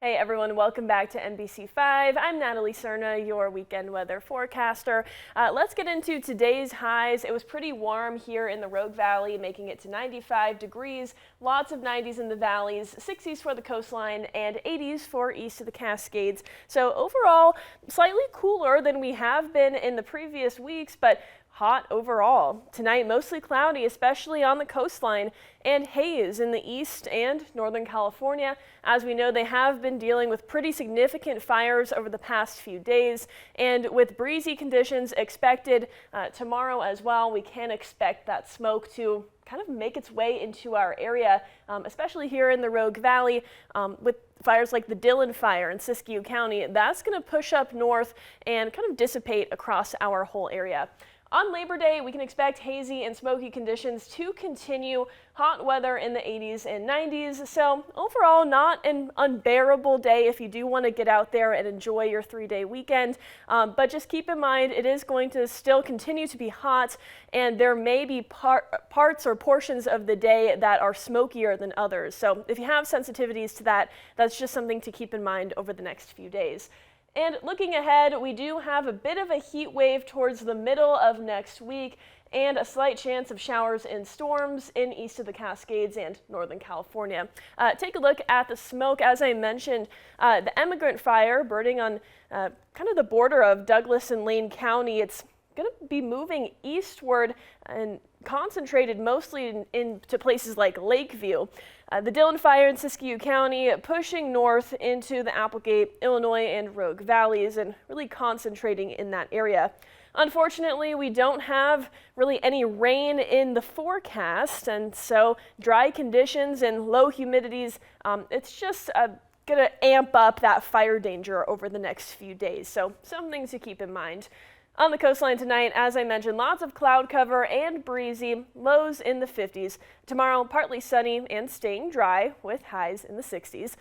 Hey everyone, welcome back to NBC5. I'm Natalie Cerna, your weekend weather forecaster. Let's get into today's highs. It was pretty warm here in the Rogue Valley, making it to 95 degrees. Lots of 90s in the valleys, 60s for the coastline, and 80s for east of the Cascades. So overall, slightly cooler than we have been in the previous weeks, but hot overall. Tonight, mostly cloudy, especially on the coastline, and haze in the east and northern California. As we know, they have been dealing with pretty significant fires over the past few days, and with breezy conditions expected tomorrow as well, we can expect that smoke to kind of make its way into our area, especially here in the Rogue Valley with fires like the Dillon fire in Siskiyou County. That's going to push up north and kind of dissipate across our whole area. On Labor Day, we can expect hazy and smoky conditions to continue, hot weather in the 80s and 90s. So overall, not an unbearable day if you do want to get out there and enjoy your 3-day weekend. But just keep in mind, it is going to still continue to be hot, and there may be parts or portions of the day that are smokier than others. So if you have sensitivities to that, that's just something to keep in mind over the next few days. And looking ahead, we do have a bit of a heat wave towards the middle of next week and a slight chance of showers and storms in east of the Cascades and northern California. Take a look at the smoke. As I mentioned, the Emigrant fire burning on kind of the border of Douglas and Lane County. It's going to be moving eastward and concentrated mostly into places like Lakeview. The Dillon fire in Siskiyou County pushing north into the Applegate, Illinois, and Rogue Valleys and really concentrating in that area. Unfortunately, we don't have really any rain in the forecast, and so dry conditions and low humidities, it's just going to amp up that fire danger over the next few days. So some things to keep in mind. On the coastline tonight, as I mentioned, lots of cloud cover and breezy, lows in the 50s. Tomorrow, partly sunny and staying dry with highs in the 60s.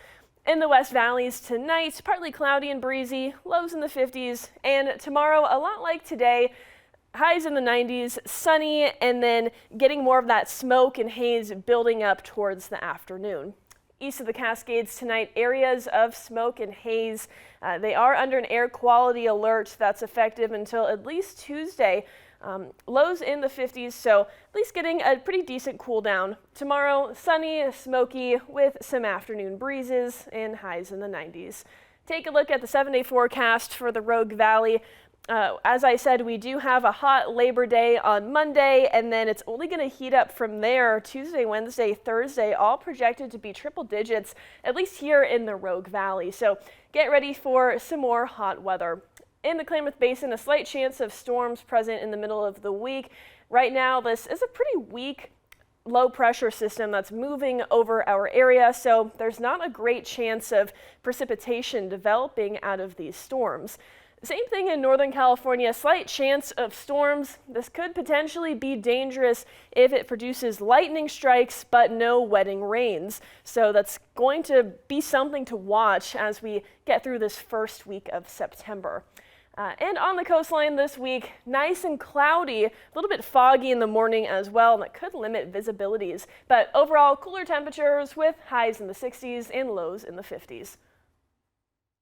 In the West Valleys tonight, partly cloudy and breezy, lows in the 50s. And tomorrow, a lot like today, highs in the 90s, sunny, and then getting more of that smoke and haze building up towards the afternoon. East of the Cascades tonight, areas of smoke and haze. They are under an air quality alert that's effective until at least Tuesday. Lows in the 50s, so at least getting a pretty decent cool down. Tomorrow, sunny, smoky with some afternoon breezes and highs in the 90s. Take a look at the 7-day forecast for the Rogue Valley. As I said, we do have a hot Labor Day on Monday, and then it's only going to heat up from there. Tuesday, Wednesday, Thursday, all projected to be triple digits, at least here in the Rogue Valley. So get ready for some more hot weather. In the Klamath Basin, a slight chance of storms present in the middle of the week. Right now, this is a pretty weak low pressure system that's moving over our area, so there's not a great chance of precipitation developing out of these storms. Same thing in Northern California, slight chance of storms. This could potentially be dangerous if it produces lightning strikes, but no wetting rains. So that's going to be something to watch as we get through this first week of September. And on the coastline this week, nice and cloudy, a little bit foggy in the morning as well, and that could limit visibilities. But overall, cooler temperatures with highs in the 60s and lows in the 50s.